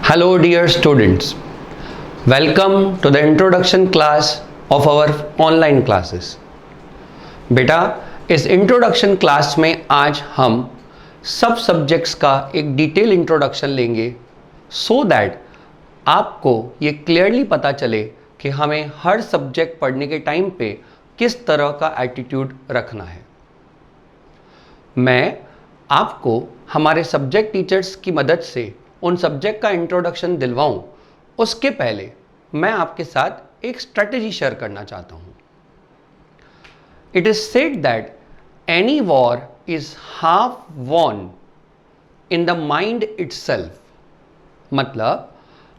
Hello dear students, welcome to the introduction class of our online classes. बेटा इस introduction class में आज हम सब सब्जेक्ट्स का एक डिटेल इंट्रोडक्शन लेंगे सो दैट आपको ये क्लियरली पता चले कि हमें हर सब्जेक्ट पढ़ने के टाइम पे किस तरह का एटीट्यूड रखना है। मैं आपको हमारे सब्जेक्ट टीचर्स की मदद से उन सब्जेक्ट का इंट्रोडक्शन दिलवाऊं, उसके पहले मैं आपके साथ एक स्ट्रेटेजी शेयर करना चाहता हूं। It is said that any war is half von in the mind itself. मतलब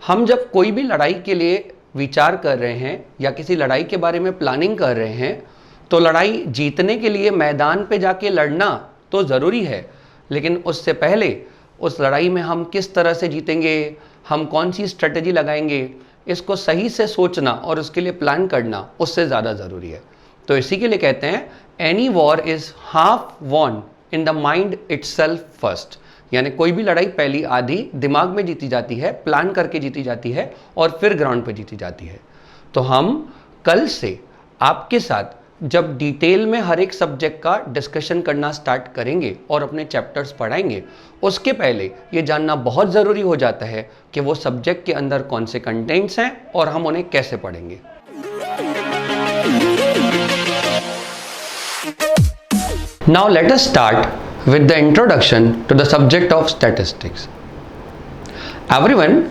हम जब कोई भी लड़ाई के लिए विचार कर रहे हैं या किसी लड़ाई के बारे में प्लानिंग कर रहे हैं तो लड़ाई जीतने के लिए मैदान पे जाके लड़ना तो ज़रूरी है, लेकिन उससे पहले उस लड़ाई में हम किस तरह से जीतेंगे, हम कौन सी स्ट्रेटेजी लगाएंगे, इसको सही से सोचना और उसके लिए प्लान करना उससे ज़्यादा ज़रूरी है। तो इसी के लिए कहते हैं any war is half von in the mind itself first. यानी कोई भी लड़ाई पहली आधी दिमाग में जीती जाती है, प्लान करके जीती जाती है और फिर ग्राउंड पे जीती जाती है। तो हम कल से आपके साथ जब डिटेल में हर एक सब्जेक्ट का डिस्कशन करना स्टार्ट करेंगे और अपने चैप्टर्स पढ़ाएंगे, उसके पहले ये जानना बहुत ज़रूरी हो जाता है कि वो सब्जेक्ट के अंदर कौन से कंटेंट्स हैं और हम उन्हें कैसे पढ़ेंगे। Now let us start with the introduction to the subject of statistics. Everyone,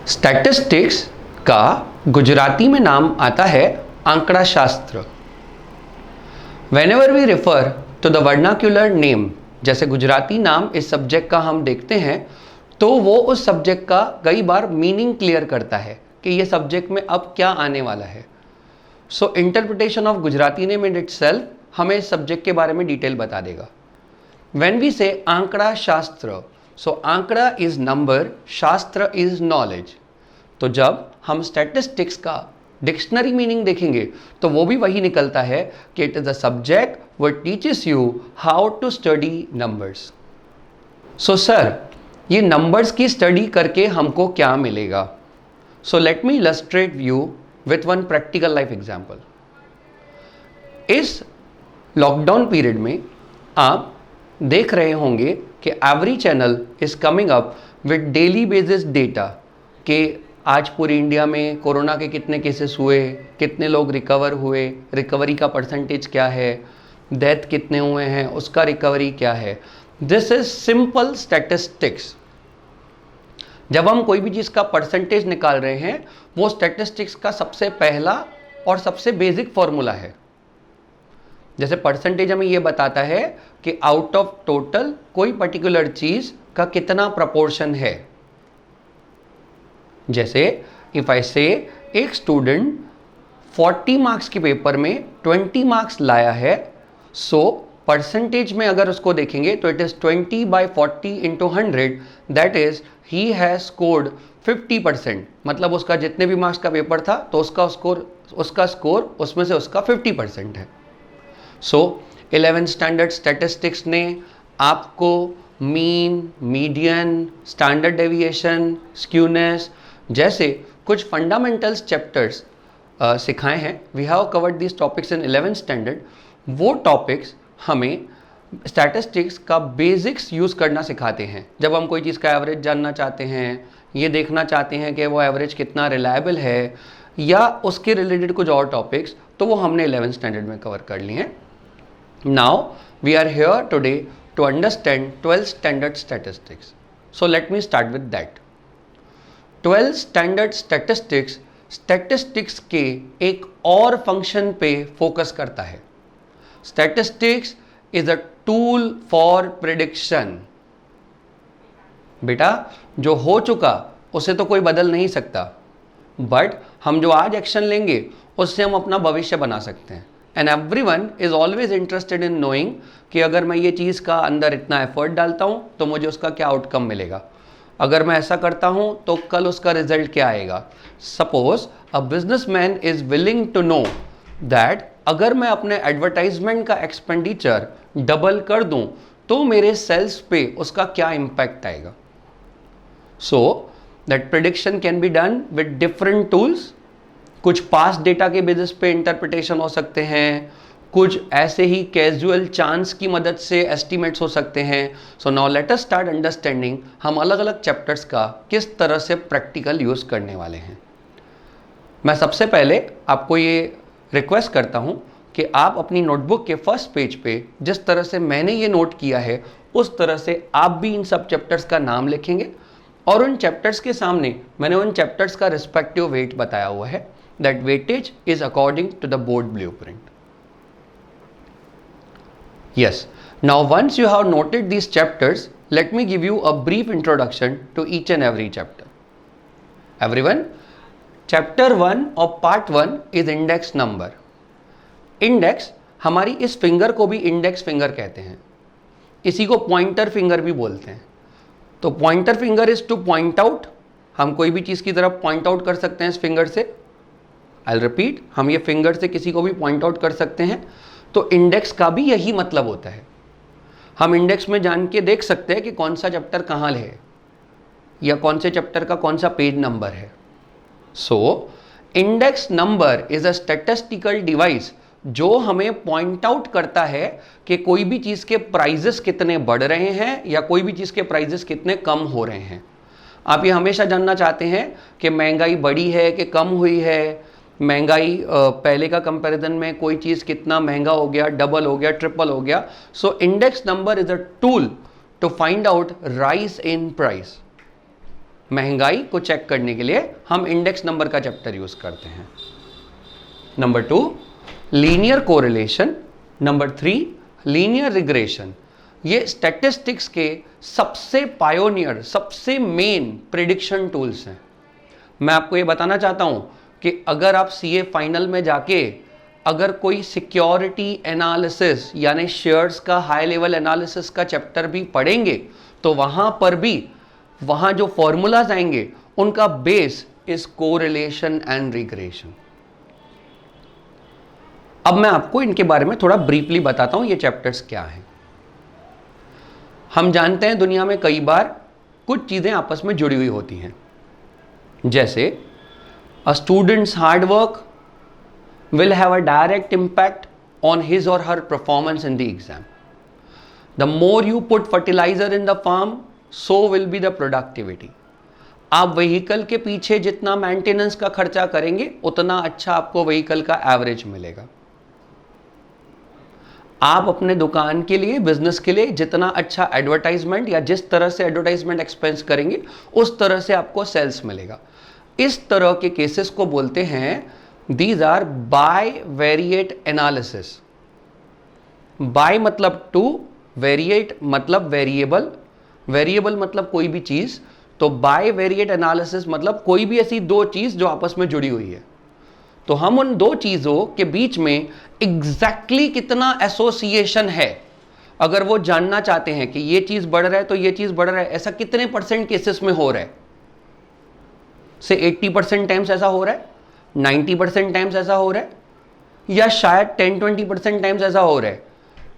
statistics का गुजराती में नाम आता है आंकड़ा शास्त्र। Whenever we refer to the vernacular name, जैसे गुजराती नाम इस सब्जेक्ट का हम देखते हैं तो वो उस सब्जेक्ट का कई बार मीनिंग क्लियर करता है कि ये सब्जेक्ट में अब क्या आने वाला है। So interpretation of Gujarati name in itself हमें इस सब्जेक्ट के बारे में डिटेल बता देगा। When we say आंकड़ा शास्त्र, सो आंकड़ा इज नंबर, शास्त्र इज नॉलेज। तो जब हम स्टैटिस्टिक्स का डिक्शनरी मीनिंग देखेंगे तो वो भी वही निकलता है कि it is a subject which teaches you how to study numbers. So sir, ये नंबर्स की स्टडी करके हमको क्या मिलेगा? So let me illustrate you with one practical life example. इस लॉकडाउन पीरियड में आप देख रहे होंगे कि every channel is coming up with daily basis data कि आज पूरी इंडिया में कोरोना के कितने केसेस हुए, कितने लोग रिकवर हुए, रिकवरी का परसेंटेज क्या है, डेथ कितने हुए हैं, उसका रिकवरी क्या है। This is simple statistics. जब हम कोई भी चीज़ का परसेंटेज निकाल रहे हैं, वो स्टैटिस्टिक्स का सबसे पहला और सबसे बेसिक फॉर्मूला है। जैसे परसेंटेज हमें ये बताता है कि आउट ऑफ टोटल कोई पर्टिकुलर चीज़ का कितना प्रपोर्शन है। जैसे इफ आई से एक स्टूडेंट 40 मार्क्स के पेपर में 20 मार्क्स लाया है, सो परसेंटेज में अगर उसको देखेंगे तो it is 20/40 into 100, that is he has scored 50%। मतलब उसका जितने भी मार्क्स का पेपर था तो उसका स्कोर उसमें से उसका 50% है। सो 11th स्टैंडर्ड स्टैटिस्टिक्स ने आपको mean, median, standard deviation, skewness जैसे कुछ फंडामेंटल्स चैप्टर्स सिखाए हैं। We have covered this topics in 11th standard. वो टॉपिक्स हमें स्टैटिस्टिक्स का बेसिक्स यूज़ करना सिखाते हैं। जब हम कोई चीज़ का एवरेज जानना चाहते हैं, ये देखना चाहते हैं कि वो एवरेज कितना रिलायबल है या उसके रिलेटेड कुछ और टॉपिक्स, तो वो हमने 11th स्टैंडर्ड में कवर कर लिए हैं। Now we are here today to understand 12th standard statistics. So let me start with that. 12th standard statistics statistics के एक और फंक्शन पे फोकस करता है। Statistics is a tool for prediction. बेटा, जो हो चुका उसे तो कोई बदल नहीं सकता, बट हम जो आज एक्शन लेंगे उससे हम अपना भविष्य बना सकते हैं। And everyone is always interested in knowing कि अगर मैं ये चीज़ का अंदर इतना एफर्ट डालता हूँ तो मुझे उसका क्या आउटकम मिलेगा, अगर मैं ऐसा करता हूं तो कल उसका रिजल्ट क्या आएगा। Suppose a businessman is willing to know that अगर मैं अपने एडवर्टाइजमेंट का एक्सपेंडिचर डबल कर दूं तो मेरे सेल्स पे उसका क्या इम्पैक्ट आएगा। So that prediction can be done with different tools. कुछ पास्ट डेटा के बेसिस पे इंटरप्रिटेशन हो सकते हैं, कुछ ऐसे ही कैजुअल चांस की मदद से एस्टिमेट्स हो सकते हैं। So now let us start understanding हम अलग अलग चैप्टर्स का किस तरह से प्रैक्टिकल यूज़ करने वाले हैं। मैं सबसे पहले आपको ये रिक्वेस्ट करता हूँ कि आप अपनी नोटबुक के फर्स्ट पेज पे जिस तरह से मैंने ये नोट किया है उस तरह से आप भी इन सब चैप्टर्स का नाम लिखेंगे और उन चैप्टर्स के सामने मैंने उन चैप्टर्स का रिस्पेक्टिव वेट बताया हुआ है। That weightage is according to the board blueprint. Yes, now once you have noted these chapters, let me give you a brief introduction to each and every chapter. Everyone, chapter 1 of part 1 is index number. Index हमारी इस finger को भी index finger कहते हैं, इसी को pointer finger भी बोलते हैं। तो pointer finger is two point out, हम कोई भी चीज़ की तरफ पॉइंट आउट कर सकते हैं इस फिंगर से। आई रिपीट, हम ये फिंगर से किसी को भी पॉइंट आउट कर सकते हैं। तो इंडेक्स का भी यही मतलब होता है। हम इंडेक्स में जान के देख सकते हैं कि कौन सा चैप्टर कहाँ है या कौन से चैप्टर का कौन सा पेज नंबर है। सो index number is a statistical device जो हमें पॉइंट आउट करता है कि कोई भी चीज़ के प्राइजेस कितने बढ़ रहे हैं या कोई भी चीज़ के प्राइजेस कितने कम हो रहे हैं। आप ये हमेशा जानना चाहते हैं कि महंगाई बढ़ी है कि कम हुई है, महंगाई पहले का कंपैरिजन में कोई चीज़ कितना महंगा हो गया, डबल हो गया, ट्रिपल हो गया। So index number is a tool to find out rise in price. महंगाई को चेक करने के लिए हम इंडेक्स नंबर का चैप्टर यूज करते हैं। Number 2 linear correlation, number 3 linear regression. ये स्टैटिस्टिक्स के सबसे पायोनियर, सबसे मेन प्रिडिक्शन टूल्स हैं। मैं आपको ये बताना चाहता हूं कि अगर आप सीए फाइनल में जाके अगर कोई सिक्योरिटी एनालिसिस यानी शेयर्स का हाई लेवल एनालिसिस का चैप्टर भी पढ़ेंगे तो वहां पर भी वहां जो फॉर्मूलाज आएंगे उनका base is correlation and regression. अब मैं आपको इनके बारे में थोड़ा ब्रीफली बताता हूं ये चैप्टर्स क्या हैं। हम जानते हैं दुनिया में कई बार कुछ चीजें आपस में जुड़ी हुई होती हैं, जैसे a student's hard work will have a direct impact on his or her performance in the exam. The more you put fertilizer in the farm, so will be the productivity. आप व्हीकल के पीछे जितना maintenance का खर्चा करेंगे उतना अच्छा आपको व्हीकल का एवरेज मिलेगा। आप अपने दुकान के लिए, बिजनेस के लिए जितना अच्छा एडवर्टाइजमेंट या जिस तरह से एडवर्टाइजमेंट एक्सपेंस करेंगे उस तरह से आपको सेल्स मिलेगा। इस तरह के केसेस को बोलते हैं these are bivariate analysis. Bi मतलब टू, वेरिएट मतलब वेरिएबल, वेरिएबल मतलब कोई भी चीज। तो बाय वेरिएट एनालिसिस मतलब कोई भी ऐसी दो चीज जो आपस में जुड़ी हुई है। तो हम उन दो चीजों के बीच में एग्जैक्टली कितना एसोसिएशन है, अगर वो जानना चाहते हैं कि ये चीज बढ़ रहा है तो ये चीज बढ़ रहा है, ऐसा कितने % केसेस में हो रहा है, से 80% टाइम्स ऐसा हो रहा है, 90% टाइम्स ऐसा हो रहा है, या शायद 10-20% टाइम्स ऐसा हो रहा है।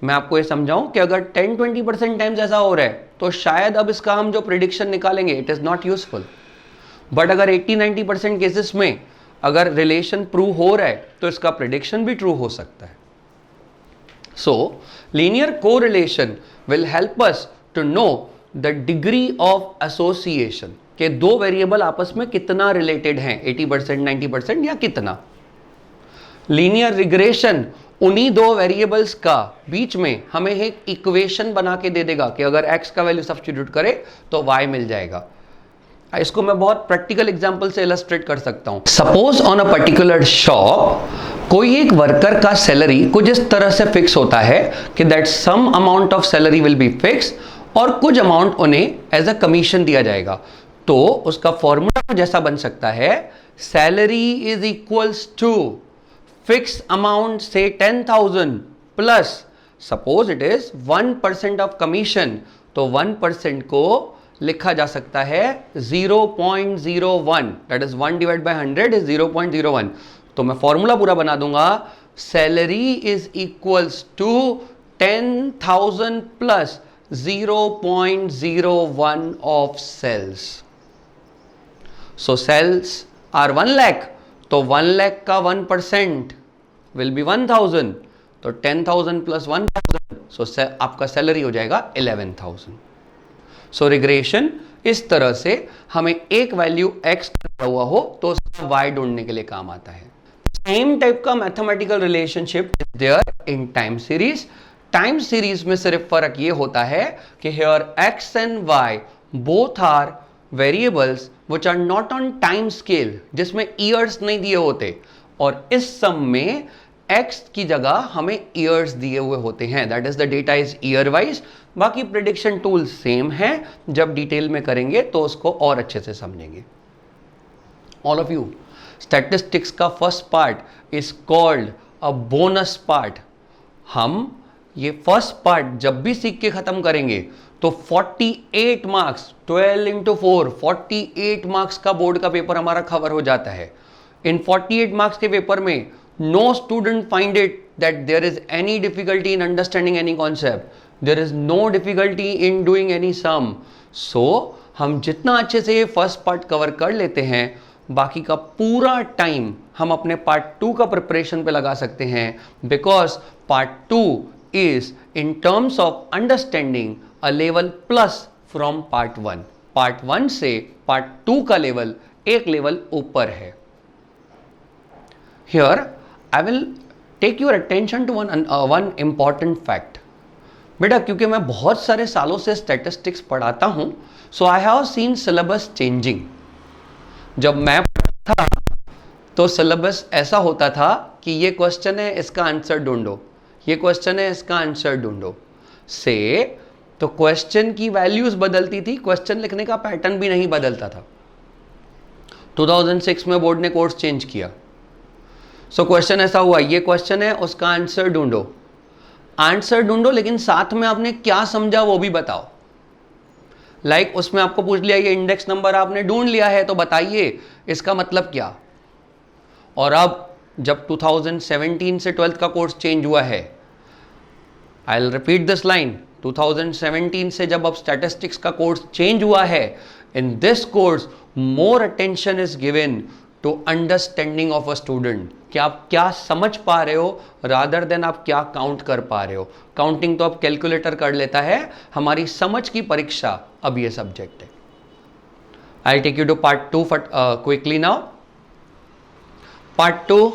मैं आपको ये समझाऊं कि अगर 10-20% टाइम्स ऐसा हो रहा है तो शायद अब इसका हम जो प्रिडिक्शन निकालेंगे it is not useful. But अगर 80-90% केसेस में अगर रिलेशन प्रूव हो रहा है तो इसका प्रिडिक्शन भी ट्रू हो सकता है। So linear correlation will help us to know the degree of association कि दो वेरिएबल आपस में कितना रिलेटेड हैं, 80%, 90% या कितना। लीनियर रिग्रेशन उन्हीं दो वेरिएबल्स का बीच में हमें एक इक्वेशन बना के दे देगा कि अगर x का वैल्यू सब्स्टिट्यूट करे तो y मिल जाएगा। इसको मैं बहुत प्रैक्टिकल एग्जांपल से इलस्ट्रेट कर सकता हूं। Suppose on a particular shop कोई एक वर्कर का सैलरी कुछ इस तरह से फिक्स होता है कि that some amount of salary will be fix और कुछ अमाउंट उन्हें एज अ कमीशन दिया जाएगा। तो उसका फॉर्मूला जैसा बन सकता है, salary is equals to fix amount से 10,000 plus suppose it is 1% of commission, तो 1% को लिखा जा सकता है 0.01, that is 1 divide by 100 is 0.01। तो मैं फॉर्मूला पूरा बना दूंगा, salary is equals to 10,000 plus 0.01 of sales. So sales are 1 lakh, तो 1 लाख का 1% विल बी 1000, तो 10,000 प्लस 1000, सो आपका सैलरी हो जाएगा 11,000। सो रिग्रेशन इस तरह से हमें एक वैल्यू x दिया हुआ हो तो उसका y ढूंढने के लिए काम आता है। सेम टाइप का mathematical relationship is there in time series. Time series में सिर्फ फर्क ये होता है कि here x and y both are variables which are not on time scale, जिसमें ईयर्स नहीं दिए होते, और इस सम में x की जगह हमें ईयर्स दिए हुए होते हैं, that is the data is year wise. बाकी प्रिडिक्शन टूल सेम है, जब डिटेल में करेंगे तो उसको और अच्छे से समझेंगे। ऑल ऑफ यू, स्टैटिस्टिक्स का first part is called a bonus part. हम ये फर्स्ट पार्ट जब भी सीख के खत्म करेंगे तो 48 मार्क्स 12 इंटू 4 48 मार्क्स का बोर्ड का पेपर हमारा कवर हो जाता है। इन 48 मार्क्स के पेपर में no student find it that there is any difficulty in understanding any concept, there is no difficulty in doing any sum। so हम जितना अच्छे से ये फर्स्ट पार्ट कवर कर लेते हैं, बाकी का पूरा टाइम हम अपने पार्ट 2 का प्रिपरेशन पे लगा सकते हैं, because part 2 is in terms of understanding a level plus from part 1। Part 1 से पार्ट 2 का लेवल एक लेवल ऊपर है। Here I will take your attention to one important fact। बेटा क्योंकि मैं बहुत सारे सालों से स्टैटिस्टिक्स पढ़ाता हूं, so I have seen syllabus changing. जब मैं पढ़ता था तो सिलेबस ऐसा होता था कि ये क्वेश्चन है इसका आंसर ढूंढो, ये क्वेश्चन है इसका आंसर ढूंढो से, तो क्वेश्चन की वैल्यूज बदलती थी, क्वेश्चन लिखने का पैटर्न भी नहीं बदलता था। 2006 में बोर्ड ने कोर्स चेंज किया। सो क्वेश्चन ऐसा हुआ, ये क्वेश्चन है उसका आंसर ढूंढो, आंसर ढूंढो लेकिन साथ में आपने क्या समझा वो भी बताओ। लाइक उसमें आपको पूछ लिया ये इंडेक्स नंबर आपने ढूंढ लिया है तो बताइए इसका मतलब क्या। और अब जब 2017 से 12th का कोर्स चेंज हुआ है, I will repeat this line, 2017 से जब अब स्टैटिस्टिक्स का कोर्स चेंज हुआ है, in this course more attention is given to understanding of a student, कि आप क्या समझ पा रहे हो रादर देन आप क्या काउंट कर पा रहे हो। काउंटिंग तो अब कैलकुलेटर कर लेता है, हमारी समझ की परीक्षा अब ये सब्जेक्ट है। I take you to part 2 quickly now. Part 2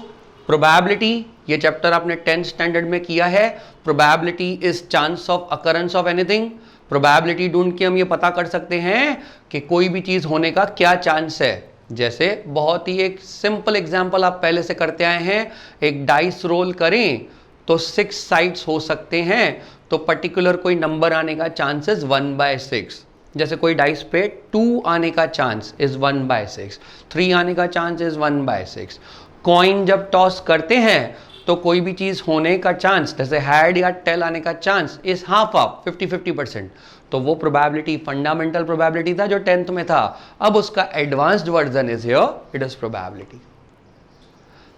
probability, ये चैप्टर आपने 10th स्टैंडर्ड में किया है। Probability is chance of occurrence of anything. Probability ढूंढ के हम ये पता कर सकते हैं कि कोई भी चीज होने का क्या चांस है। जैसे बहुत ही एक सिंपल एग्जांपल आप पहले से करते आए हैं, एक डाइस रोल करें तो 6 साइड्स हो सकते हैं, तो पर्टिकुलर कोई नंबर आने का चांसेस 1/6। जैसे कोई डाइस पे 2 आने का चांस इज 1/6, 3 आने का चांस इज 1/6। कॉइन जब टॉस करते हैं तो कोई भी चीज होने का चांस, जैसे हैड या टेल आने का चांस इज हाफ 50-50%। तो वो प्रोबेबिलिटी फंडामेंटल प्रोबेबिलिटी था जो 10th में था, अब उसका advanced version is here, it is probability.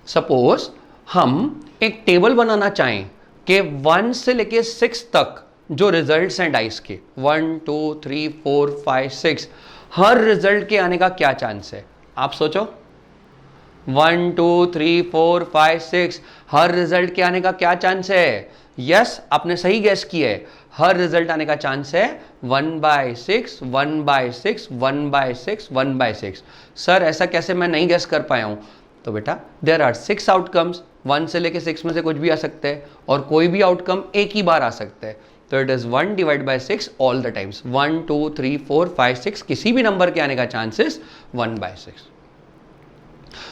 Suppose हम एक टेबल बनाना चाहें कि 1 से लेके 6 तक जो रिजल्ट्स हैं डाइस के, 1 2 3 4 5 6, हर रिजल्ट के आने का क्या चांस है, आप सोचो। 1 2 3 4 5 6, हर रिजल्ट के आने का क्या चांस है? यस, आपने सही गैस किया है, हर रिजल्ट आने का चांस है 1/6 1/6 1/6 1/6। सर ऐसा कैसे मैं नहीं गैस कर पाया हूं? तो बेटा देयर आर 6 आउटकम्स, 1 से लेके 6 में से कुछ भी आ सकता है, और कोई भी आउटकम एक ही बार आ सकता है, तो it is 1/6 all the times. 1 2 3 4 5 6 किसी भी नंबर के आने का चांसेस 1/6।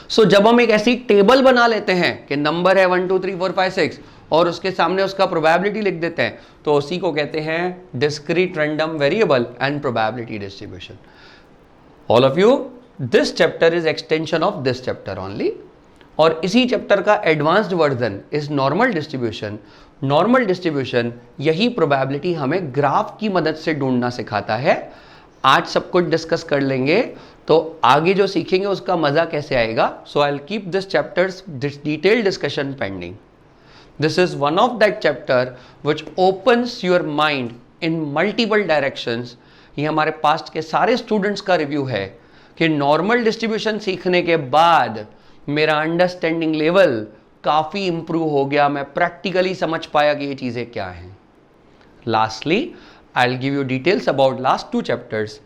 सो जब हम एक ऐसी टेबल बना लेते हैं कि नंबर है 1 2 3 4 5 6 और उसके सामने उसका प्रोबेबिलिटी लिख देते हैं, तो उसी को कहते हैं discrete random variable and probability distribution. All of you, this chapter is extension of this chapter only, और इसी चैप्टर का advanced version is normal distribution. Normal distribution यही प्रोबेबिलिटी हमें ग्राफ की मदद से ढूंढना सिखाता है। आज सब कुछ डिस्कस कर लेंगे तो आगे जो सीखेंगे उसका मजा कैसे आएगा। So I will keep this chapters detailed discussion pending. This is one of that chapter which opens your mind in multiple directions। ये हमारे पास्ट के सारे स्टूडेंट्स का रिव्यू है कि नॉर्मल डिस्ट्रीब्यूशन सीखने के बाद मेरा अंडरस्टैंडिंग लेवल काफी इंप्रूव हो गया, मैं प्रैक्टिकली समझ पाया कि ये चीजें क्या हैं. Lastly I will give you details about last 2 chapters.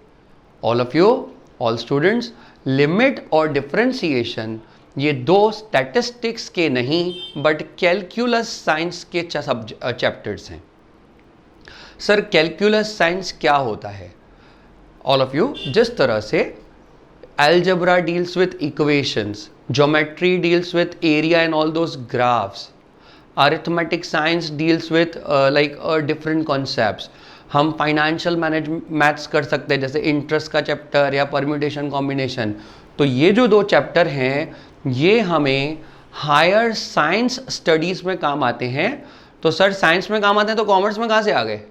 All of you, all students, limit और डिफरेंशिएशन ये 2 स्टैटिस्टिक्स के नहीं बट कैलकुलस साइंस के चैप्टर्स हैं. सर कैलकुलस साइंस क्या होता है? ऑल ऑफ यू, जिस तरह से algebra deals with equations, geometry deals with area and all those graphs, arithmetic science deals with like different concepts. हम फाइनेंशियल मैथ्स कर सकते हैं जैसे इंटरेस्ट का चैप्टर या परम्यूटेशन कॉम्बिनेशन. तो ये जो 2 चैप्टर हैं ये हमें हायर साइंस स्टडीज में काम आते हैं. तो सर साइंस में काम आते हैं तो कॉमर्स में कहाँ से आ गए?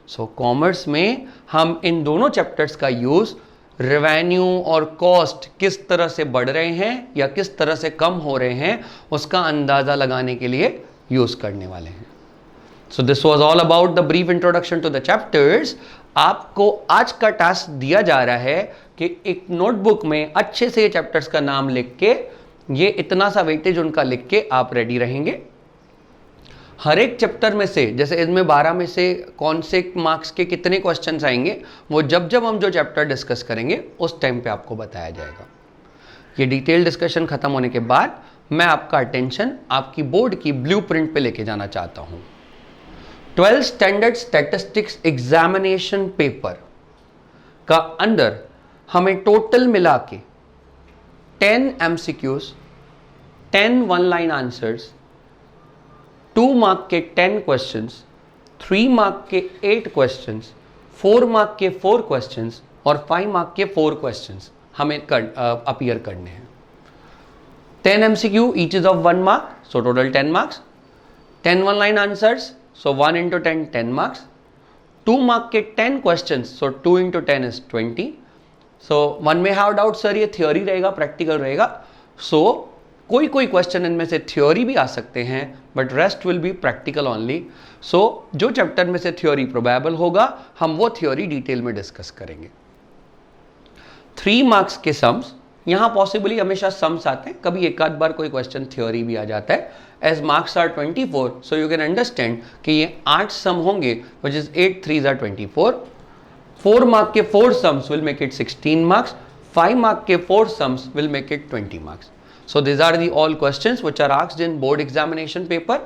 सो कॉमर्स में हम इन दोनों चैप्टर्स का यूज रेवेन्यू और कॉस्ट किस तरह से बढ़ रहे हैं या किस तरह से कम हो रहे हैं उसका अंदाजा लगाने के लिए यूज करने वाले हैं. So this was all about the brief introduction to the chapters. आपको आज का टास्क दिया जा रहा है कि एक नोटबुक में अच्छे से ये चैप्टर्स का नाम लिख के ये इतना सा वेटेज उनका लिख के आप रेडी रहेंगे. हर एक चैप्टर में से जैसे इसमें 12 में से कौन से मार्क्स के कितने क्वेश्चंस आएंगे वो जब जब हम जो चैप्टर डिस्कस करेंगे उस टाइम पे आपको बताया जाएगा. ये डिटेल डिस्कशन खत्म होने के बाद मैं आपका अटेंशन आपकी बोर्ड की ब्लूप्रिंट पे लेके जाना चाहता हूं. 12 स्टैंडर्ड स्टैटिस्टिक्स एग्जामिनेशन पेपर का अंदर हमें टोटल मिला के 10 MCQs, 10 one line answers, 2 mark के 10 क्वेश्चंस, 3 मार्क के 8 क्वेश्चंस, 4 मार्क के 4 क्वेश्चंस और 5 मार्क के 4 क्वेश्चंस हमें अपीयर करने हैं. 10 MCQ each is of 1 mark, so total 10 marks. 10 one line answers, so 1 into 10 10 marks. 2 mark के 10 questions, so 2 into 10 is 20. So one may have doubt, sir ये theory रहेगा practical रहेगा. So कोई question इनमें से थ्योरी भी आ सकते हैं but rest will be practical only. So जो चैप्टर में से थ्योरी प्रोबेबल होगा हम वो थ्योरी डिटेल में डिस्कस करेंगे. 3 मार्क्स के सम्स, यहाँ पॉसिबली हमेशा सम्स आते हैं, कभी एक आध बार कोई क्वेश्चन थ्योरी भी आ जाता है. As marks are 24, so you can understand कि ये 8 सम होंगे which is 8 3s are 24. 4 mark के 4 sums will make it 16 marks. 5 mark के 4 sums will make it 20 marks. So these are the all questions which are asked in board examination paper.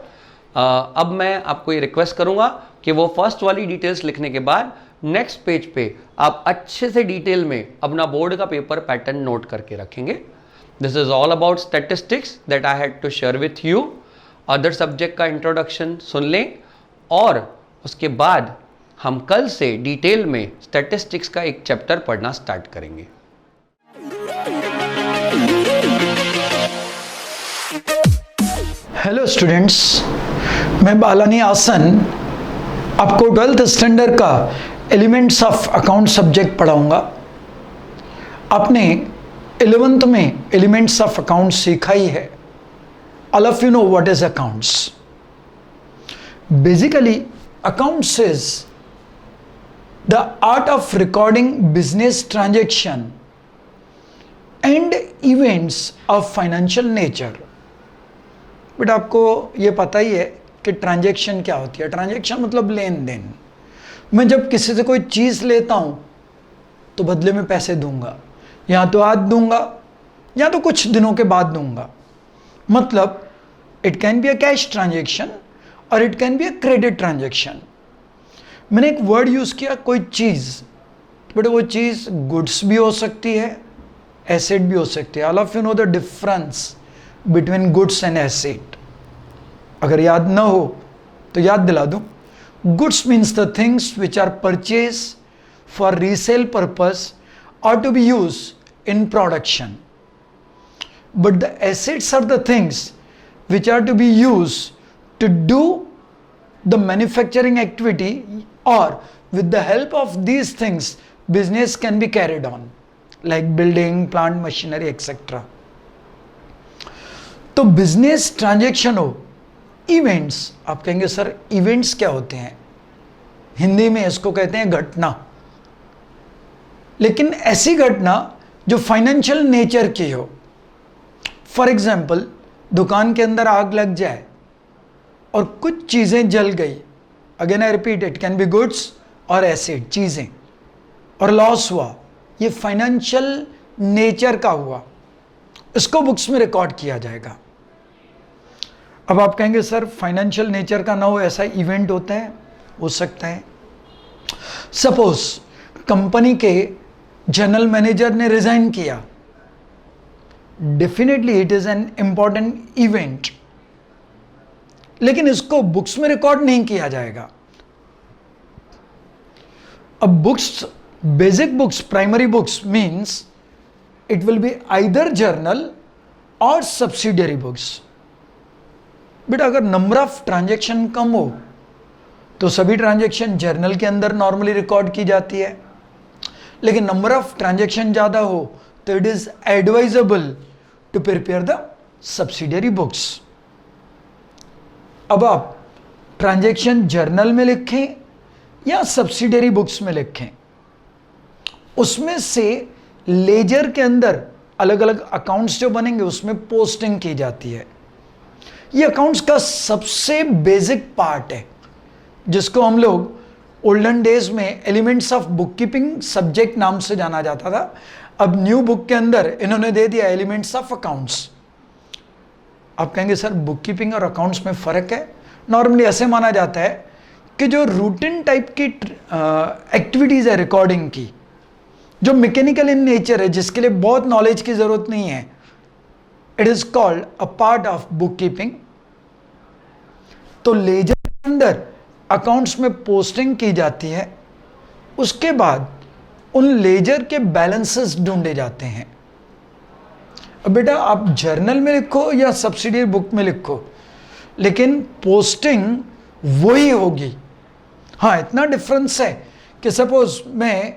अब मैं आपको ये request करूंगा कि वो फर्स्ट वाली डिटेल्स लिखने के बाद नेक्स्ट पेज पे आप अच्छे से डिटेल में अपना बोर्ड का पेपर पैटर्न नोट करके रखेंगे. This is all about statistics that I had to share with you. Other subject का इंट्रोडक्शन सुन लें और उसके बाद हम कल से डिटेल में स्टैटिस्टिक्स का एक चैप्टर पढ़ना स्टार्ट करेंगे. हेलो स्टूडेंट्स, मैं बालानी आसन आपको 12th स्टैंडर्ड का एलिमेंट्स ऑफ अकाउंट सब्जेक्ट पढ़ाऊंगा. आपने 11th में एलिमेंट्स ऑफ अकाउंट सीखा ही है. All of you know what is accounts. Basically accounts is the art of recording business transaction and events of financial nature. But आपको ये पता ही है कि ट्रांजैक्शन क्या होती है. ट्रांजैक्शन मतलब लेन देन. मैं जब किसी से कोई चीज़ लेता हूँ तो बदले में पैसे दूंगा, या तो आज दूंगा या तो कुछ दिनों के बाद दूंगा. मतलब it can be a cash transaction और it can be a credit transaction. मैंने एक वर्ड यूज़ किया कोई चीज़, बट वो चीज़ गुड्स भी हो सकती है, एसेट भी हो सकती है. All of you know the difference between goods and asset. अगर याद ना हो तो याद दिला दूं. Goods means the things which are purchase for resale purpose और to be use in production. But the assets are the things which are to be use to do the manufacturing activity, और with the help of these things business can be carried on like building, plant machinery etc. तो business transaction हो, events. आप कहेंगे sir events क्या होते हैं? हिंदी में इसको कहते हैं घटना. लेकिन ऐसी घटना जो फाइनेंशियल नेचर की हो। फॉर एग्जाम्पल, दुकान के अंदर आग लग जाए और कुछ चीज़ें जल गई, again I repeat, it can B goods और एसिड चीज़ें, और लॉस हुआ, ये फाइनेंशियल नेचर का हुआ, इसको बुक्स में रिकॉर्ड किया जाएगा। अब आप कहेंगे सर फाइनेंशियल नेचर का ना हो ऐसा इवेंट होता है? हो सकता है। सपोज कंपनी के जनरल मैनेजर ने रिजाइन किया, definitely it is an important event, लेकिन इसको बुक्स में रिकॉर्ड नहीं किया जाएगा। अब books, basic books, primary books means it will be either journal और सब्सिडियरी बुक्स। बट अगर नंबर ऑफ ट्रांजैक्शन कम हो तो सभी ट्रांजैक्शन जर्नल के अंदर नॉर्मली रिकॉर्ड की जाती है, लेकिन नंबर ऑफ ट्रांजैक्शन ज़्यादा हो तो it is advisable to prepare the subsidiary books. अब आप ट्रांजैक्शन जर्नल में लिखें या सब्सिडियरी बुक्स में लिखें, उसमें से लेजर के अंदर अलग अलग अकाउंट्स जो बनेंगे उसमें पोस्टिंग की जाती है। ये अकाउंट्स का सबसे बेसिक पार्ट है, जिसको हम लोग ओल्डन डेज में elements of book keeping subject नाम से जाना जाता था। अब न्यू बुक के अंदर इन्होंने दे दिया एलिमेंट्स ऑफ अकाउंट्स। आप कहेंगे सर बुक कीपिंग और अकाउंट्स में फ़र्क है? नॉर्मली ऐसे माना जाता है कि जो रूटीन टाइप की एक्टिविटीज़ है रिकॉर्डिंग की, जो मैकेनिकल इन नेचर है, जिसके लिए बहुत नॉलेज की ज़रूरत नहीं है, it is called a part of book keeping. तो लेजर के अंदर अकाउंट्स में पोस्टिंग की जाती है, उसके बाद उन लेजर के बैलेंसेस ढूंढे जाते हैं। अब बेटा आप जर्नल में लिखो या सब्सिडियरी बुक में लिखो, लेकिन पोस्टिंग वही होगी। हाँ, इतना डिफरेंस है कि सपोज मैं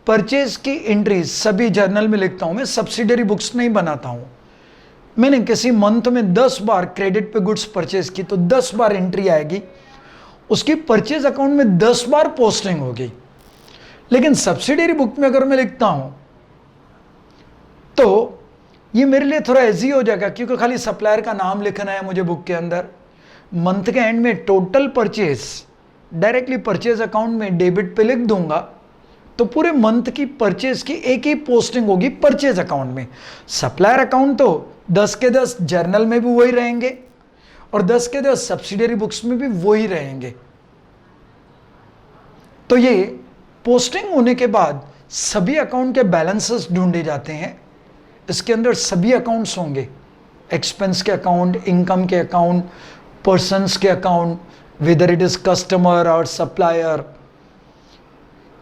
परचेज की एंट्रीज सभी जर्नल में लिखता हूं, मैं सब्सिडियरी बुक्स नहीं बनाता हूं। मैंने किसी मंथ में 10 बार क्रेडिट पे गुड्स परचेज की तो 10 बार एंट्री आएगी, उसकी परचेज अकाउंट में 10 बार पोस्टिंग होगी। लेकिन सब्सिडियरी बुक में अगर मैं लिखता हूं तो ये मेरे लिए थोड़ा इजी हो जाएगा, क्योंकि खाली सप्लायर का नाम लिखना है मुझे बुक के अंदर। मंथ के एंड में total purchase directly purchase account में डेबिट पे लिख दूंगा, तो पूरे मंथ की परचेज की एक ही पोस्टिंग होगी परचेज अकाउंट में। सप्लायर अकाउंट तो 10 के 10 जर्नल में भी वही रहेंगे और 10 के 10 सब्सिडियरी बुक्स में भी वही रहेंगे। तो ये पोस्टिंग होने के बाद सभी अकाउंट के बैलेंसेस ढूंढे जाते हैं। इसके अंदर सभी अकाउंट्स होंगे, एक्सपेंस के अकाउंट, इनकम के अकाउंट, पर्सन्स के account, whether it is customer और सप्लायर।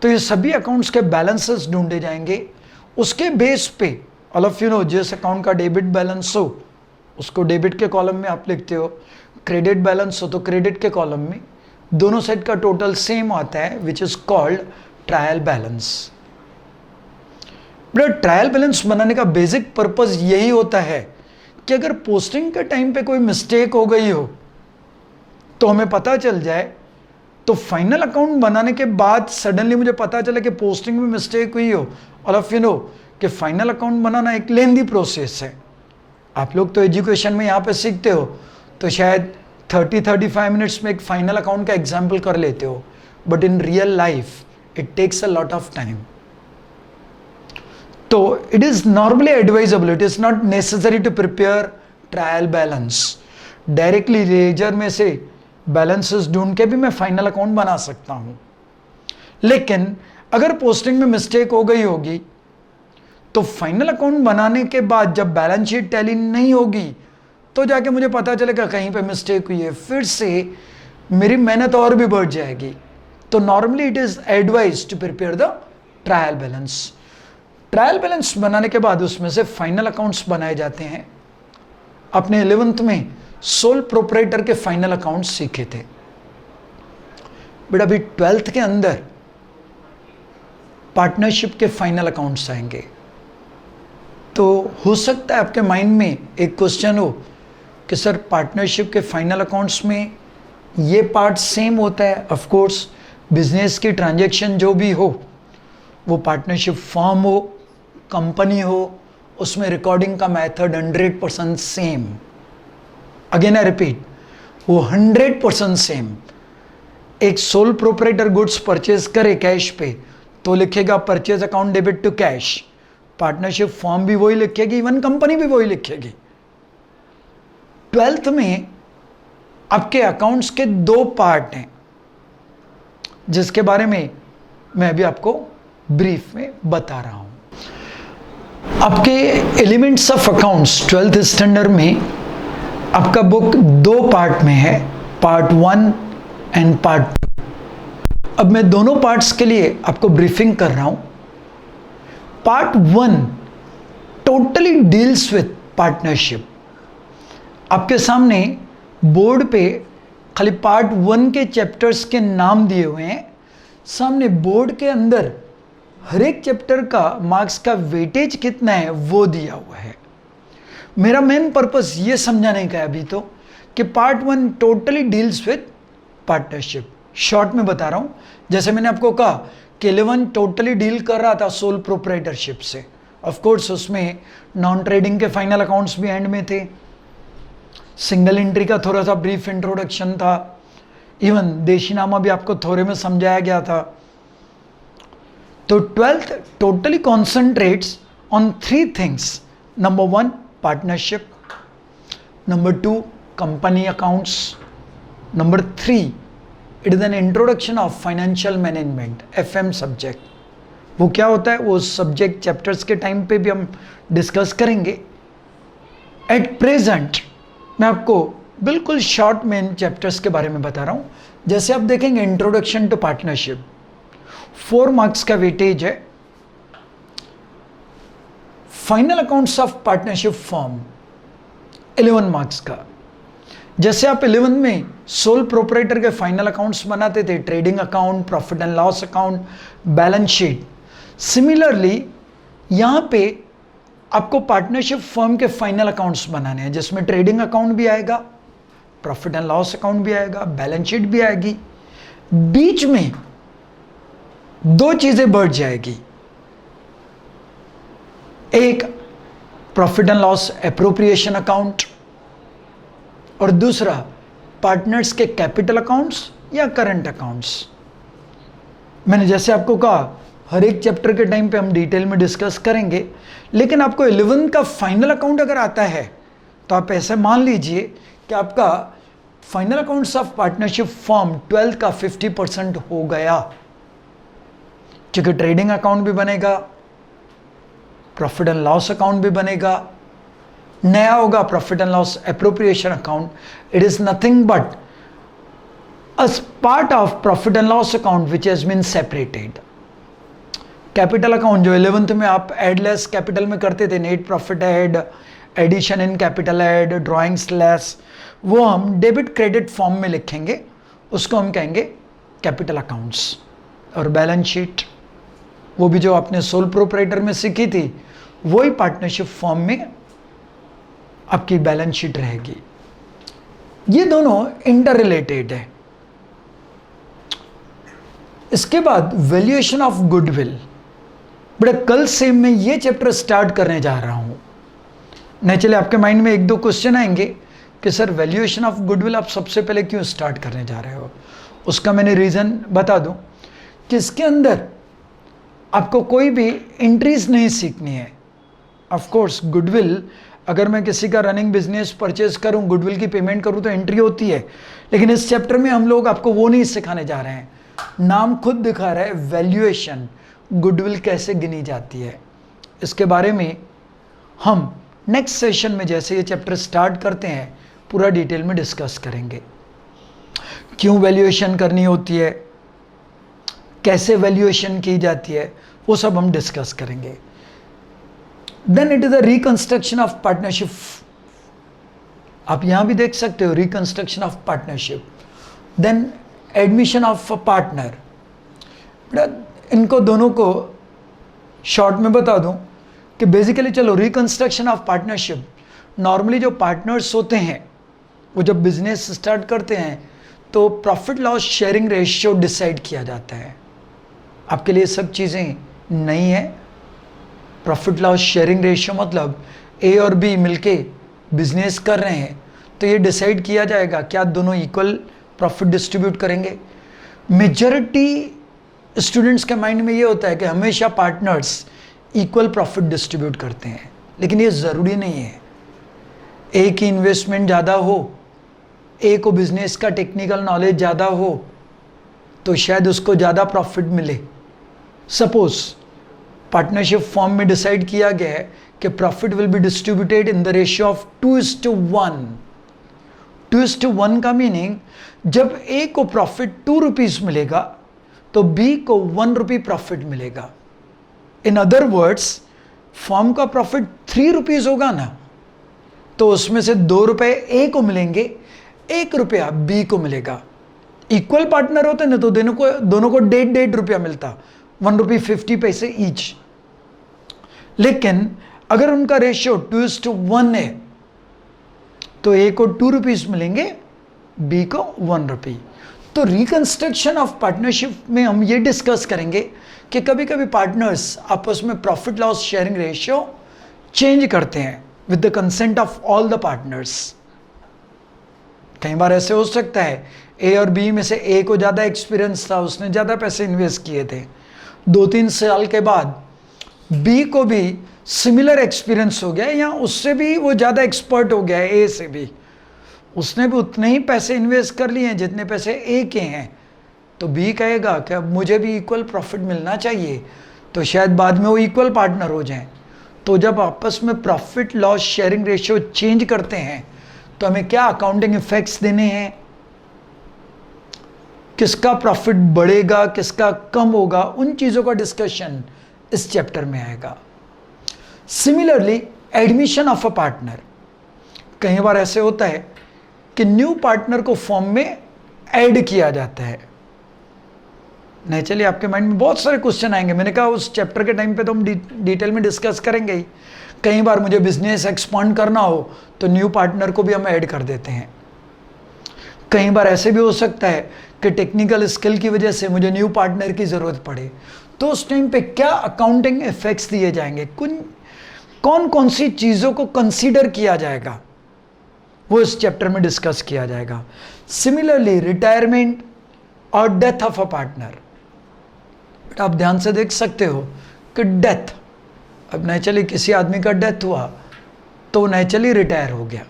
तो ये सभी अकाउंट्स के बैलेंसेस ढूंढे जाएंगे। उसके बेस पे ऑल ऑफ यू नो, जिस अकाउंट का डेबिट बैलेंस हो उसको डेबिट के कॉलम में आप लिखते हो, क्रेडिट बैलेंस हो तो क्रेडिट के कॉलम में, दोनों साइड का टोटल सेम आता है, which is called trial balance. But trial balance बनाने का बेसिक पर्पस यही होता है कि अगर पोस्टिंग के टाइम पे कोई मिस्टेक हो गई हो तो हमें पता चल जाए। तो फाइनल अकाउंट बनाने के बाद सडनली मुझे पता चला कि पोस्टिंग में मिस्टेक हुई हो, ऑल ऑफ यू नो कि फाइनल अकाउंट बनाना एक लेंदी प्रोसेस है। आप लोग तो एजुकेशन में यहाँ पे सीखते हो तो शायद 30-35 मिनट्स में एक फाइनल अकाउंट का एग्जाम्पल कर लेते हो, but in real life it takes a lot of time. तो it is normally advisable, it is not necessary to prepare trial balance. Directly ledger में से बैलेंसेस ढूंढ के भी मैं फाइनल अकाउंट बना सकता हूं। लेकिन अगर पोस्टिंग में मिस्टेक हो गई होगी तो फाइनल अकाउंट बनाने के बाद जब बैलेंस शीट टैली नहीं होगी तो जाके मुझे पता चलेगा कहीं पे मिस्टेक हुई है, फिर से मेरी मेहनत और भी बढ़ जाएगी। तो normally it is advise to prepare the trial balance. Trial balance बनाने के बाद उसमें से फाइनल अकाउंट्स बनाए जाते हैं। अपने 11th में सोल प्रोपराइटर के फाइनल अकाउंट्स सीखे थे, बट अभी 12th के अंदर पार्टनरशिप के फाइनल अकाउंट्स आएंगे। तो हो सकता है आपके माइंड में एक क्वेश्चन हो कि सर पार्टनरशिप के फाइनल अकाउंट्स में ये पार्ट सेम होता है? ऑफ कोर्स, बिजनेस की ट्रांजैक्शन जो भी हो, वो पार्टनरशिप फर्म हो, कंपनी हो, उसमें रिकॉर्डिंग का method 100% same. Again I repeat, वो 100% सेम। एक सोल प्रोपराइटर गुड्स परचेज करे कैश पे तो लिखेगा purchase account debit to cash, partnership form भी वही लिखेगी, इवन कंपनी भी वही लिखेगी। 12th में आपके अकाउंट्स के 2 पार्ट हैं जिसके बारे में मैं अभी आपको ब्रीफ में बता रहा हूं। आपके elements of accounts 12th standard में आपका बुक 2 पार्ट में है, पार्ट 1 एंड पार्ट 2। अब मैं दोनों पार्ट्स के लिए आपको ब्रीफिंग कर रहा हूं। Part 1 totally deals with partnership. आपके सामने बोर्ड पे खाली पार्ट 1 के चैप्टर्स के नाम दिए हुए हैं। सामने बोर्ड के अंदर हर एक चैप्टर का मार्क्स का वेटेज कितना है वो दिया हुआ है। मेरा मेन पर्पस ये समझाने का है अभी तो कि part 1 totally deals with partnership. Short में बता रहा हूं, जैसे मैंने आपको कहा कि 11 टोटली डील कर रहा था सोल प्रोप्राइटरशिप से। ऑफ कोर्स उसमें नॉन ट्रेडिंग के फाइनल अकाउंट्स भी एंड में थे, सिंगल एंट्री का थोड़ा सा ब्रीफ इंट्रोडक्शन था, इवन देशीनामा भी आपको थोड़े में समझाया गया था। तो 12th totally concentrates on 3 things. Number 1 partnership, number 2 company accounts, number 3 it is an introduction of financial management, FM subject. वो क्या होता है वो सब्जेक्ट चैप्टर्स के टाइम पे भी हम डिस्कस करेंगे। एट प्रेजेंट मैं आपको बिल्कुल शॉर्ट में इन चैप्टर्स के बारे में बता रहा हूं। जैसे आप देखेंगे इंट्रोडक्शन टू पार्टनरशिप 4 मार्क्स का वेटेज है। Final accounts of partnership form 11 marks का। जैसे आप 11 में सोल प्रोपराइटर के फाइनल अकाउंट्स बनाते थे, trading account, profit and loss account, balance sheet, similarly यहां पे आपको पार्टनरशिप फर्म के फाइनल अकाउंट्स बनाने हैं जिसमें ट्रेडिंग अकाउंट भी आएगा, प्रॉफिट एंड लॉस अकाउंट भी आएगा, बैलेंस शीट भी आएगी। बीच में 2 चीजें बढ़ जाएगी, एक profit and loss appropriation account और दूसरा पार्टनर्स के कैपिटल अकाउंट्स या करंट अकाउंट्स। मैंने जैसे आपको कहा हर एक चैप्टर के टाइम पे हम डिटेल में डिस्कस करेंगे, लेकिन आपको 11 का फाइनल अकाउंट अगर आता है तो आप ऐसे मान लीजिए कि आपका final accounts of partnership form 12 का 50% हो गया, क्योंकि ट्रेडिंग अकाउंट भी बनेगा, प्रॉफिट एंड लॉस अकाउंट भी बनेगा, नया होगा profit and loss appropriation account. It is nothing but a part of profit and loss account which has been separated. Capital account जो 11th में आप एडलेस कैपिटल में करते थे, net profit add, addition in capital add, drawings less, वो हम debit credit form में लिखेंगे, उसको हम कहेंगे कैपिटल अकाउंट्स। और बैलेंस शीट वो भी जो आपने सोल प्रोपराइटर में सीखी थी वही पार्टनरशिप फॉर्म में आपकी बैलेंस शीट रहेगी। ये दोनों इंटर रिलेटेड है। इसके बाद वैल्यूएशन ऑफ गुडविल। बड़े कल से मैं ये चैप्टर स्टार्ट करने जा रहा हूं। नेचुरली आपके माइंड में 1-2 क्वेश्चन आएंगे कि सर वैल्यूएशन ऑफ गुडविल आप सबसे पहले क्यों स्टार्ट करने जा रहे हो। उसका मैंने रीज़न बता दूं कि इसके अंदर आपको कोई भी एंट्रीज नहीं सीखनी है। ऑफ कोर्स गुडविल, अगर मैं किसी का रनिंग बिजनेस परचेज करूं, गुडविल की पेमेंट करूं तो एंट्री होती है, लेकिन इस चैप्टर में हम लोग आपको वो नहीं सिखाने जा रहे हैं। नाम खुद दिखा रहा है वैल्यूएशन, गुडविल कैसे गिनी जाती है। इसके बारे में हम नेक्स्ट सेशन में जैसे ये चैप्टर स्टार्ट करते हैं पूरा डिटेल में डिस्कस करेंगे। क्यों वैल्यूएशन करनी होती है, कैसे वैल्यूएशन की जाती है, वो सब हम डिस्कस करेंगे। Then it is a reconstruction of partnership. आप यहां भी देख सकते हो reconstruction of partnership. Then admission of a partner. इनको दोनों को शॉर्ट में बता दूं कि बेसिकली चलो रिकंस्ट्रक्शन ऑफ पार्टनरशिप, नॉर्मली जो पार्टनर्स होते हैं वो जब बिजनेस स्टार्ट करते हैं तो profit loss sharing ratio decide किया जाता है। आपके लिए सब चीज़ें नई है, प्रॉफिट लॉस शेयरिंग रेशियो मतलब ए और बी मिलके बिजनेस कर रहे हैं, तो ये डिसाइड किया जाएगा क्या दोनों इक्वल प्रॉफिट डिस्ट्रीब्यूट करेंगे। मेजॉरिटी स्टूडेंट्स के माइंड में ये होता है कि हमेशा पार्टनर्स इक्वल प्रॉफिट डिस्ट्रीब्यूट करते हैं, लेकिन ये ज़रूरी नहीं है। ए की इन्वेस्टमेंट ज़्यादा हो, ए को बिजनेस का टेक्निकल नॉलेज ज़्यादा हो, तो शायद उसको ज़्यादा प्रॉफिट मिले। सपोज पार्टनरशिप फॉर्म में डिसाइड किया गया है कि profit will be distributed in the ratio of 2:1। 2:1 का मीनिंग जब ए को प्रॉफिट 2 रुपीज मिलेगा तो बी को 1 रुपी प्रॉफिट मिलेगा। इन अदर वर्ड्स, फॉर्म का प्रॉफिट 3 रुपीज होगा ना, तो उसमें से 2 रुपए ए को मिलेंगे, 1 रुपया बी को मिलेगा। इक्वल पार्टनर होते ना तो दोनों को 1.5 रुपया मिलता, 1 रुपी 50 पैसे ईच। लेकिन अगर उनका रेशियो 2:1 है तो ए को 2 रुपीज मिलेंगे, बी को 1 रुपी। तो रिकंस्ट्रक्शन ऑफ पार्टनरशिप में हम ये डिस्कस करेंगे कि कभी कभी पार्टनर्स आपस में profit loss sharing ratio change करते हैं with the consent of all the partners. कई बार ऐसे हो सकता है ए और बी में से ए को ज़्यादा एक्सपीरियंस था, उसने ज़्यादा पैसे इन्वेस्ट किए थे, 2-3 साल के बाद बी को भी सिमिलर एक्सपीरियंस हो गया या उससे भी वो ज़्यादा एक्सपर्ट हो गया है ए से भी, उसने भी उतने ही पैसे इन्वेस्ट कर लिए हैं जितने पैसे ए के हैं, तो बी कहेगा कि अब मुझे भी इक्वल प्रॉफिट मिलना चाहिए, तो शायद बाद में वो इक्वल पार्टनर हो जाएं। तो जब आपस में profit loss sharing ratio change करते हैं तो हमें क्या अकाउंटिंग इफेक्ट्स देने हैं, किसका प्रॉफिट बढ़ेगा किसका कम होगा, उन चीज़ों का डिस्कशन इस चैप्टर में आएगा। Similarly admission of a partner, कई बार ऐसे होता है कि न्यू पार्टनर को फॉर्म में ऐड किया जाता है। नहीं, चलिए आपके माइंड में बहुत सारे क्वेश्चन आएंगे, मैंने कहा उस चैप्टर के टाइम पे तो हम डिटेल में डिस्कस करेंगे ही। कई बार मुझे बिजनेस एक्सपांड करना हो तो न्यू पार्टनर को भी हम ऐड कर देते हैं। कई बार ऐसे भी हो सकता है कि टेक्निकल स्किल की वजह से मुझे न्यू पार्टनर की ज़रूरत पड़े, तो उस टाइम पे क्या अकाउंटिंग इफेक्ट्स दिए जाएंगे, कौन कौन सी चीज़ों को कंसीडर किया जाएगा, वो इस चैप्टर में डिस्कस किया जाएगा। सिमिलरली रिटायरमेंट और डेथ ऑफ अ पार्टनर, आप ध्यान से देख सकते हो कि डेथ, अब नेचुरली किसी आदमी का डेथ हुआ तो नेचुरली रिटायर हो गया,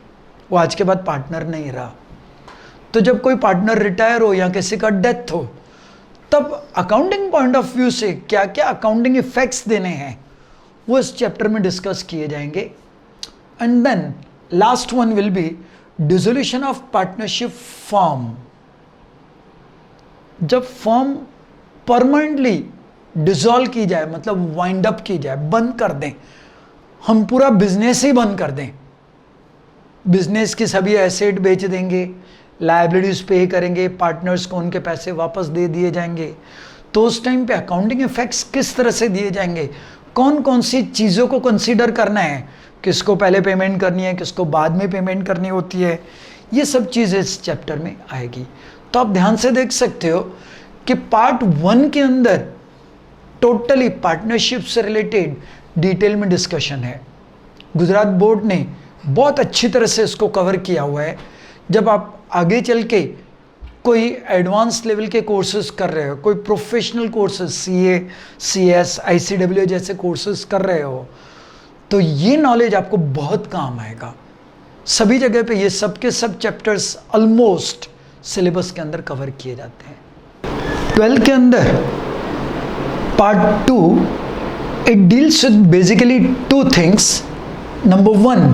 वो आज के बाद पार्टनर नहीं रहा। तो जब कोई पार्टनर रिटायर हो या किसी का डेथ हो, तब अकाउंटिंग पॉइंट ऑफ व्यू से क्या क्या अकाउंटिंग इफेक्ट्स देने हैं वो इस चैप्टर में डिस्कस किए जाएंगे। And then last one will be dissolution of partnership form. जब फॉर्म परमानेंटली डिसॉल्व की जाए, मतलब वाइंड अप की जाए, बंद कर दें, हम पूरा बिजनेस ही बंद कर दें, बिजनेस की सभी एसेट बेच देंगे, लायबिलिटीज पे करेंगे, पार्टनर्स को उनके पैसे वापस दे दिए जाएंगे, तो उस टाइम पे अकाउंटिंग इफेक्ट्स किस तरह से दिए जाएंगे, कौन कौन सी चीज़ों को कंसीडर करना है, किसको पहले पेमेंट करनी है, किसको बाद में पेमेंट करनी होती है, ये सब चीज़ें इस चैप्टर में आएगी। तो आप ध्यान से देख सकते हो कि पार्ट 1 के अंदर टोटली पार्टनरशिप से रिलेटेड डिटेल में डिस्कशन है। गुजरात बोर्ड ने बहुत अच्छी तरह से इसको कवर किया हुआ है। जब आप आगे चल के कोई एडवांस लेवल के कोर्सेज कर रहे हो, कोई professional courses CA, CS, ICWA जैसे कोर्सेज कर रहे हो, तो ये नॉलेज आपको बहुत काम आएगा। सभी जगह पे ये सब के सब चैप्टर्स ऑलमोस्ट सिलेबस के अंदर कवर किए जाते हैं। 12 के अंदर part 2 it deals with basically 2 things. Number 1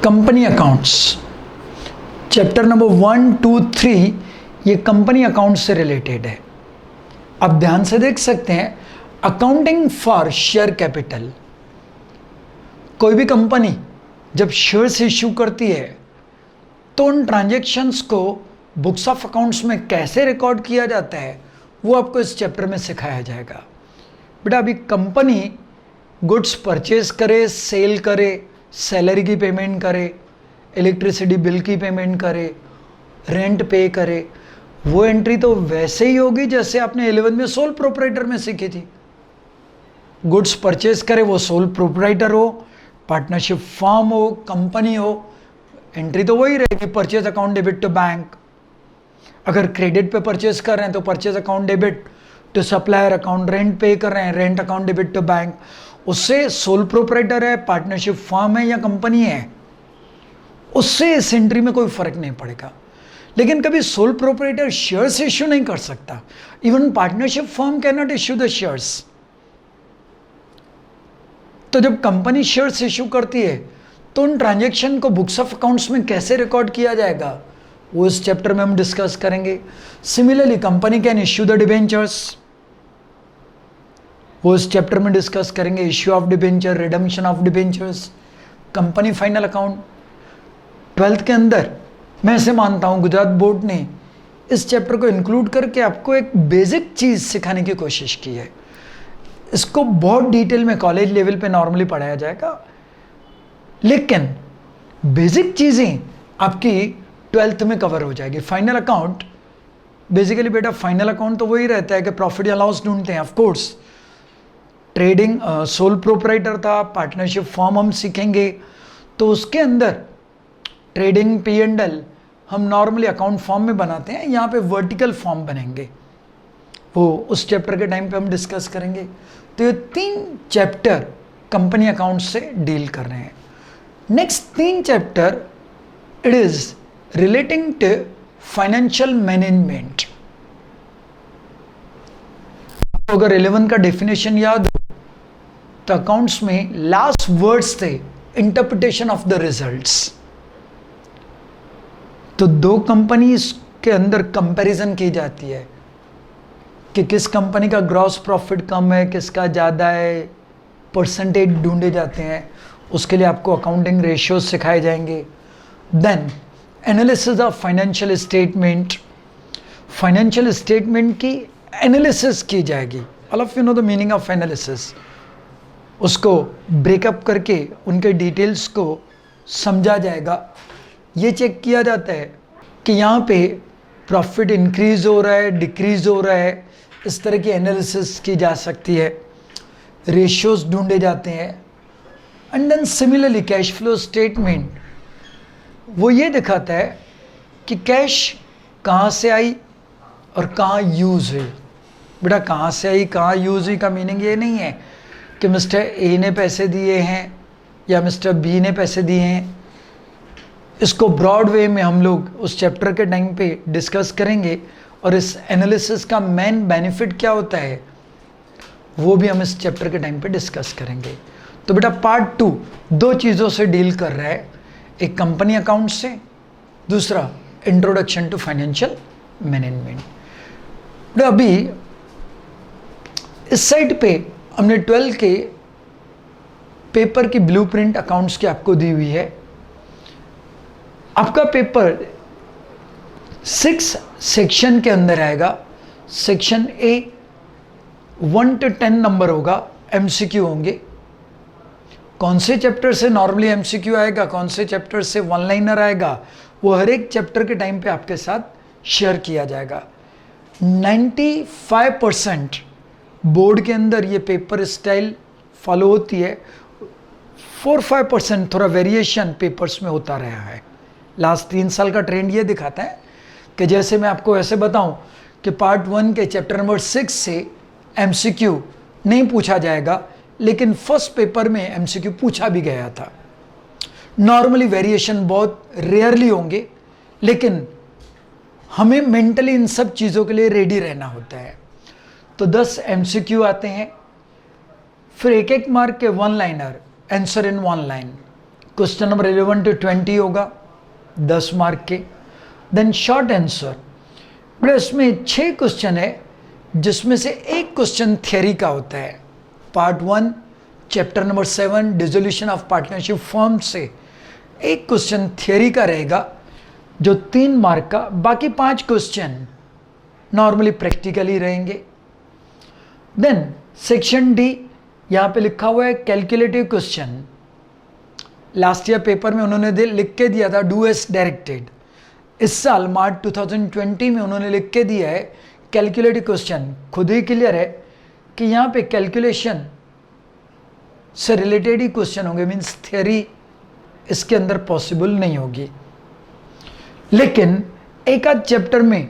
company accounts, chapter number 1, 2, 3 ये कंपनी अकाउंट से रिलेटेड है। आप ध्यान से देख सकते हैं अकाउंटिंग फॉर शेयर कैपिटल। कोई भी कंपनी जब शेयर्स इश्यू करती है तो उन ट्रांजैक्शंस को बुक्स ऑफ अकाउंट्स में कैसे रिकॉर्ड किया जाता है वो आपको इस चैप्टर में सिखाया जाएगा। बेटा अभी कंपनी गुड्स परचेज करे, सेल करे, सैलरी की पेमेंट करे, इलेक्ट्रिसिटी बिल की पेमेंट करे, रेंट पे करे, वो एंट्री तो वैसे ही होगी जैसे आपने 11 में सोल प्रोपराइटर में सीखी थी। गुड्स परचेज करे, वो सोल प्रोप्राइटर हो, पार्टनरशिप फर्म हो, कंपनी हो, एंट्री तो वही रहेगी, purchase account debit to bank. अगर क्रेडिट पे परचेज कर रहे हैं तो purchase account debit to supplier account, rent pay कर रहे हैं rent account debit to bank. उससे सोल प्रोप्राइटर है, पार्टनरशिप फर्म है या कंपनी है, उससे इस एंट्री में कोई फर्क नहीं पड़ेगा। लेकिन कभी सोल प्रोप्राइटर शेयर्स इश्यू नहीं कर सकता। Even partnership firm can not issue the shares. तो जब कंपनी शेयर्स इश्यू करती है तो उन ट्रांजैक्शन को बुक्स ऑफ अकाउंट्स में कैसे रिकॉर्ड किया जाएगा, वो इस चैप्टर में हम डिस्कस करेंगे। Similarly company can issue the debentures, वो इस चैप्टर में डिस्कस करेंगे। Issue of debenture, redemption of debentures, company final account. 12th के अंदर मैं ऐसे मानता हूँ गुजरात बोर्ड ने इस चैप्टर को इंक्लूड करके आपको एक बेसिक चीज़ सिखाने की कोशिश की है। इसको बहुत डिटेल में कॉलेज लेवल पे नॉर्मली पढ़ाया जाएगा, लेकिन बेसिक चीज़ें आपकी 12th में कवर हो जाएगी। फाइनल अकाउंट बेसिकली बेटा, फाइनल अकाउंट तो वही रहता है कि प्रॉफिट या लॉस ढूंढते हैं। Of course trading sole proprietor था, पार्टनरशिप फॉर्म हम सीखेंगे, तो उसके अंदर ट्रेडिंग P&L हम नॉर्मली अकाउंट फॉर्म में बनाते हैं, यहाँ पे वर्टिकल फॉर्म बनेंगे, वो उस चैप्टर के टाइम पे हम डिस्कस करेंगे। तो ये 3 चैप्टर कंपनी अकाउंट से डील कर रहे हैं। Next 3 chapter it is relating to financial management. अगर 11 का डेफिनेशन याद हो तो अकाउंट्स में लास्ट वर्ड्स थे इंटरप्रिटेशन ऑफ द रिजल्ट्स। तो 2 कंपनीज के अंदर कंपैरिजन की जाती है कि किस कंपनी का ग्रॉस प्रॉफिट कम है, किसका ज़्यादा है, परसेंटेज ढूंढे जाते हैं। उसके लिए आपको अकाउंटिंग रेशियोज सिखाए जाएंगे। Then analysis of financial statement, financial statement की एनालिसिस की जाएगी। All of you know the meaning of analysis. उसको ब्रेकअप करके उनके डिटेल्स को समझा जाएगा। ये चेक किया जाता है कि यहाँ पे प्रॉफिट इंक्रीज हो रहा है, डिक्रीज हो रहा है, इस तरह की एनालिसिस की जा सकती है। रेशियोज ढूंढे जाते हैं। And then similarly cash flow statement वो ये दिखाता है कि कैश कहाँ से आई और कहाँ यूज़ हुई। बेटा कहाँ से आई कहाँ यूज़ हुई का मीनिंग ये नहीं है कि मिस्टर ए ने पैसे दिए हैं या मिस्टर बी ने पैसे दिए हैं। इसको ब्रॉड वे में हम लोग उस चैप्टर के टाइम पे डिस्कस करेंगे, और इस एनालिसिस का मेन बेनिफिट क्या होता है वो भी हम इस चैप्टर के टाइम पे डिस्कस करेंगे। तो बेटा पार्ट 2 2 चीज़ों से डील कर रहा है, एक कंपनी अकाउंट से, दूसरा इंट्रोडक्शन टू फाइनेंशियल मैनेजमेंट। बेटा अभी इस साइड पे हमने 12 के पेपर की ब्लूप्रिंट अकाउंट्स की आपको दी हुई है। आपका पेपर 6 सेक्शन के अंदर आएगा। सेक्शन ए 1 to 10 नंबर होगा, एमसीक्यू होंगे। कौन से चैप्टर से नॉर्मली एमसीक्यू आएगा, कौन से चैप्टर से वन लाइनर आएगा, वो हर एक चैप्टर के टाइम पे आपके साथ शेयर किया जाएगा। 95% बोर्ड के अंदर ये पेपर स्टाइल फॉलो होती है। 4-5% थोड़ा वेरिएशन पेपर्स में होता रहा है। लास्ट 3 साल का ट्रेंड ये दिखाता है कि जैसे मैं आपको ऐसे बताऊं कि पार्ट 1 के चैप्टर नंबर 6 से एमसीक्यू नहीं पूछा जाएगा, लेकिन फर्स्ट पेपर में एमसीक्यू पूछा भी गया था। नॉर्मली वेरिएशन बहुत रेयरली होंगे, लेकिन हमें मेंटली इन सब चीज़ों के लिए रेडी रहना होता है। तो 10 एमसीक्यू आते हैं, फिर एक एक मार्क के 1 liner, answer in 1 line. Question number 11 to 20 होगा 10 मार्क के। देन शॉर्ट आंसर, बड़े इसमें 6 क्वेश्चन है, जिसमें से एक क्वेश्चन थियरी का होता है। Part 1 chapter number 7 dissolution of partnership firm से एक क्वेश्चन थियरी का रहेगा जो 3 मार्क का, बाकी 5 क्वेश्चन नॉर्मली प्रैक्टिकली रहेंगे। देन सेक्शन डी, यहाँ पे लिखा हुआ है calculative question. Last year paper में उन्होंने लिख के दिया था डू एस डायरेक्टेड। इस साल मार्च 2020 में उन्होंने लिख के दिया है कैलकुलेटिव क्वेश्चन। खुद ही क्लियर है कि यहाँ पे कैलकुलेशन से रिलेटेड ही क्वेश्चन होंगे, मीन्स थियरी इसके अंदर पॉसिबल नहीं होगी। लेकिन एक आध चैप्टर में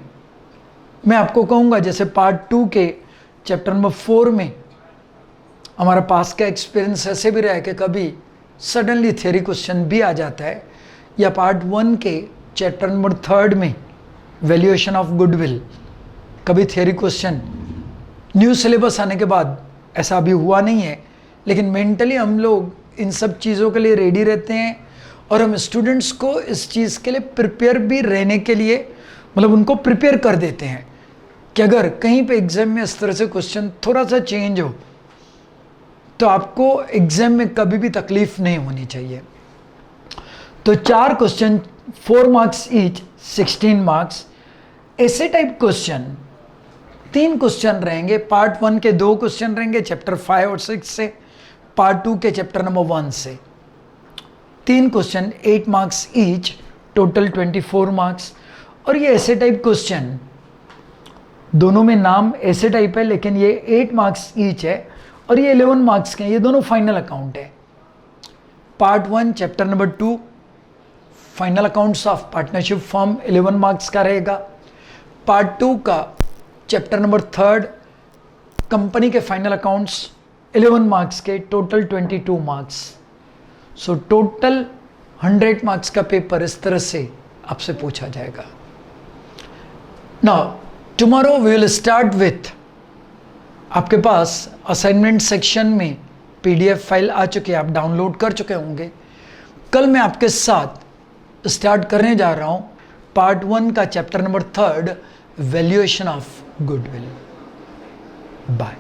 मैं आपको कहूँगा, जैसे पार्ट 2 के चैप्टर नंबर 4 में हमारा पास का एक्सपीरियंस ऐसे भी रहा है कि कभी सडनली थियरी क्वेश्चन भी आ जाता है, या पार्ट 1 के चैप्टर नंबर 3 में वैल्यूएशन ऑफ गुडविल कभी थियरी क्वेश्चन, न्यू सिलेबस आने के बाद ऐसा अभी हुआ नहीं है, लेकिन मेंटली हम लोग इन सब चीज़ों के लिए रेडी रहते हैं और हम स्टूडेंट्स को इस चीज़ के लिए प्रिपेयर भी रहने के लिए, मतलब उनको प्रिपेयर कर देते हैं कि अगर कहीं पे एग्जाम में इस तरह से क्वेश्चन थोड़ा सा चेंज हो तो आपको एग्जाम में कभी भी तकलीफ नहीं होनी चाहिए। तो 4 क्वेश्चन 4 मार्क्स ईच, 16 मार्क्स। ऐसे टाइप क्वेश्चन 3 क्वेश्चन रहेंगे। पार्ट 1 के 2 क्वेश्चन रहेंगे चैप्टर 5 और 6 से, पार्ट 2 के चैप्टर नंबर 1 से 3 question 8 marks each, total 24 marks. और ये ऐसे टाइप क्वेश्चन, दोनों में नाम ऐसे टाइप है लेकिन ये 8 मार्क्स ईच है और ये 11 मार्क्स के हैं, ये दोनों फाइनल अकाउंट है। Part 1 chapter number 2 final accounts of partnership form 11 marks का रहेगा। पार्ट 2 का चैप्टर नंबर 3 कंपनी के फाइनल अकाउंट्स 11 मार्क्स के, total 22 marks. So total 100 marks का पेपर इस तरह से आपसे पूछा जाएगा। Now tomorrow we will start with, आपके पास असाइनमेंट सेक्शन में पीडीएफ फाइल आ चुकी है, आप डाउनलोड कर चुके होंगे। कल मैं आपके साथ स्टार्ट करने जा रहा हूँ पार्ट 1 का chapter number 3 valuation of goodwill. Bye.